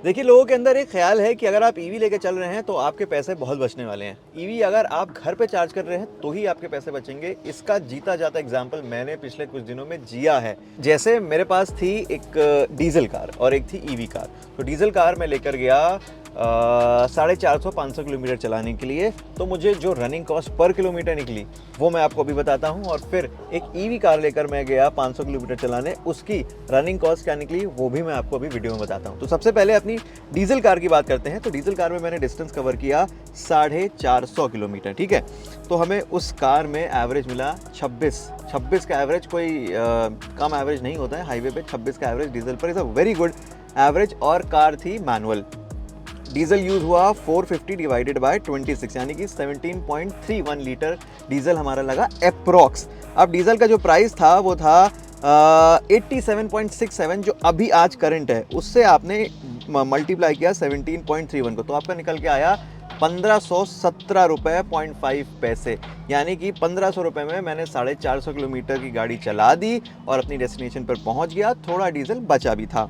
देखिए, लोगों के अंदर एक ख्याल है कि अगर आप ईवी लेके चल रहे हैं तो आपके पैसे बहुत बचने वाले हैं। ईवी अगर आप घर पे चार्ज कर रहे हैं तो ही आपके पैसे बचेंगे। इसका जीता जाता एग्जाम्पल मैंने पिछले कुछ दिनों में जिया है। जैसे मेरे पास थी एक डीजल कार और एक थी ईवी कार। तो डीजल कार मैं लेकर गया 450-500 किलोमीटर चलाने के लिए, तो मुझे जो रनिंग कॉस्ट पर किलोमीटर निकली वो मैं आपको अभी बताता हूँ। और फिर एक ईवी कार लेकर मैं गया 500 किलोमीटर चलाने, उसकी रनिंग कॉस्ट क्या निकली वो भी मैं आपको अभी वीडियो में बताता हूँ। तो सबसे पहले अपनी डीजल कार की बात करते हैं। तो डीजल कार में मैंने डिस्टेंस कवर किया 450 किलोमीटर, ठीक है। तो हमें उस कार में एवरेज मिला 26 का एवरेज। कोई कम एवरेज नहीं होता है हाईवे पे। 26 का एवरेज डीजल पर is a very good average. और कार थी मैनुअल। डीजल यूज़ हुआ 450 डिवाइडेड बाय 26, यानी कि 17.31 लीटर डीजल हमारा लगा एप्रोक्स। अब डीजल का जो प्राइस था वो था 87.67, जो अभी आज करंट है, उससे आपने मल्टीप्लाई किया 17.31 को, तो आपका निकल के आया 1517 रुपये 0.5 पैसे। यानी कि 1500 रुपये में मैंने 450 किलोमीटर की गाड़ी चला दी और अपनी डेस्टिनेशन पर पहुंच गया। थोड़ा डीजल बचा भी था।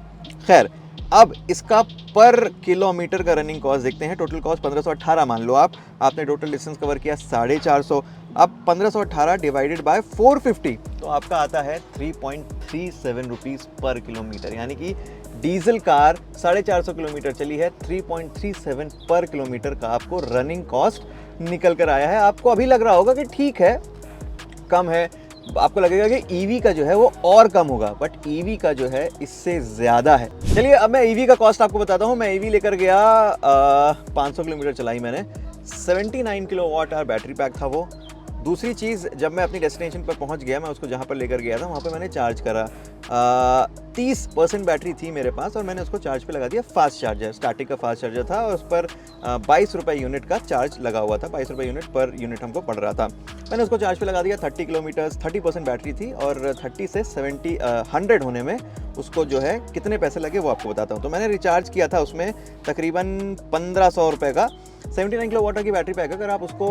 खैर, अब इसका पर किलोमीटर का रनिंग कॉस्ट देखते हैं। टोटल कॉस्ट 1518 मान लो आपने टोटल डिस्टेंस कवर किया 450। अब 1518 डिवाइडेड बाय 450 तो आपका आता है 3.37 रुपीज़ पर किलोमीटर। यानी कि डीजल कार 450 किलोमीटर चली है, 3.37 पर किलोमीटर का आपको रनिंग कॉस्ट निकल कर आया है। आपको अभी लग रहा होगा कि ठीक है, कम है, आपको लगेगा कि ईवी का जो है वो और कम होगा, बट ईवी का जो है इससे ज़्यादा है। चलिए, अब मैं ईवी का कॉस्ट आपको बताता हूँ। मैं ईवी लेकर गया 500 किलोमीटर चलाई मैंने। 79 किलोवाट आवर बैटरी पैक था वो। दूसरी चीज़, जब मैं अपनी डेस्टिनेशन पर पहुंच गया, मैं उसको जहाँ पर लेकर गया था वहाँ पर मैंने चार्ज करा। 30% बैटरी थी मेरे पास और मैंने उसको चार्ज पे लगा दिया फास्ट चार्जर। स्टार्टिंग का फास्ट चार्जर था और उस पर 22 रुपये यूनिट का चार्ज लगा हुआ था। 22 रुपये यूनिट पर यूनिट हमको पड़ रहा था। मैंने उसको चार्ज पे लगा दिया। 30 किलोमीटर, 30% बैटरी थी और 30 से 100 होने में उसको जो है कितने पैसे लगे वो आपको बताता हूँ। तो मैंने रिचार्ज किया था उसमें तकरीबन 1500 रुपये का। 79 किलो वाट की बैटरी पैक, अगर आप उसको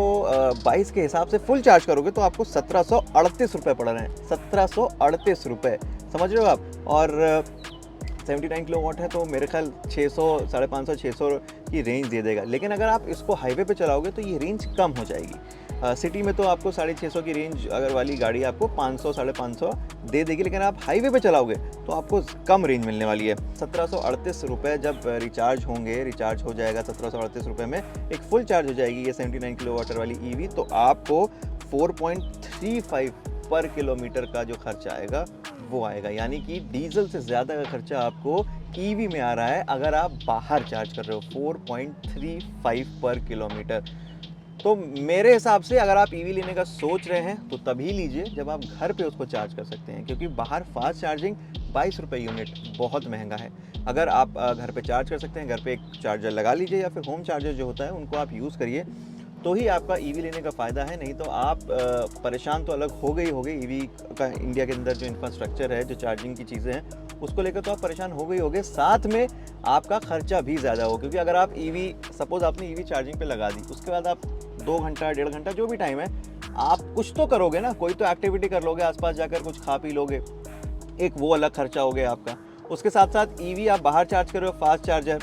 22 के हिसाब से फुल चार्ज करोगे तो आपको 1738 रुपये पड़ रहे हैं। 1738 रुपये, समझ रहे हो आप। और 79 किलो वाट है तो मेरे ख्याल 600, 550, 600 की रेंज दे देगा। लेकिन अगर आप इसको हाईवे पे चलाओगे तो ये रेंज कम हो जाएगी। सिटी में तो आपको 650 की रेंज अगर वाली गाड़ी आपको 500, 550 दे देगी, लेकिन आप हाईवे पे चलाओगे तो आपको कम रेंज मिलने वाली है। 1738 रुपये जब रिचार्ज होंगे, रिचार्ज हो जाएगा 1738 रुपये में, एक फुल चार्ज हो जाएगी ये 79 किलो वाट वाली ईवी, तो आपको 4.35 पर किलोमीटर का जो खर्चा आएगा वो आएगा। यानी कि डीजल से ज़्यादा का खर्चा आपको ईवी में आ रहा है अगर आप बाहर चार्ज कर रहे हो, 4.35 पर किलोमीटर। तो मेरे हिसाब से अगर आप ईवी लेने का सोच रहे हैं तो तभी लीजिए जब आप घर पे उसको चार्ज कर सकते हैं, क्योंकि बाहर फास्ट चार्जिंग 22 रुपये यूनिट बहुत महंगा है। अगर आप घर पे चार्ज कर सकते हैं, घर पे एक चार्जर लगा लीजिए या फिर होम चार्जर जो होता है उनको आप यूज़ करिए, तो ही आपका ईवी लेने का फ़ायदा है। नहीं तो आप परेशान तो अलग हो गई ईवी का इंडिया के अंदर जो इंफ्रास्ट्रक्चर है, जो चार्जिंग की चीज़ें हैं उसको लेकर तो आप परेशान हो गए, साथ में आपका खर्चा भी ज़्यादा हो। क्योंकि अगर आप ईवी, सपोज़ आपने ईवी चार्जिंग पे लगा दी, उसके बाद आप 2 घंटा, 1.5 घंटा जो भी टाइम है, आप कुछ तो करोगे ना, कोई तो एक्टिविटी कर लोगे, आसपास जाकर कुछ खा पी लोगे, एक वो अलग खर्चा हो गया आपका। उसके साथ साथ ईवी आप बाहर चार्ज कर रहे हो, फास्ट चार्जर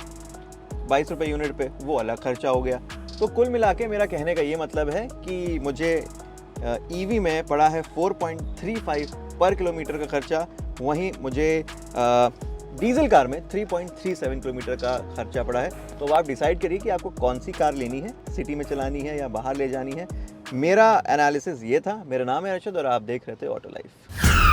22 रुपये यूनिट पे, वो अलग खर्चा हो गया। तो कुल मिला के मेरा कहने का ये मतलब है कि मुझे ईवी में पड़ा है 4.35 पर किलोमीटर का खर्चा, वहीं मुझे डीजल कार में 3.37 किलोमीटर का खर्चा पड़ा है। तो आप डिसाइड करिए कि आपको कौन सी कार लेनी है, सिटी में चलानी है या बाहर ले जानी है। मेरा एनालिसिस ये था। मेरा नाम है अर्शद और आप देख रहे थे ऑटो लाइफ।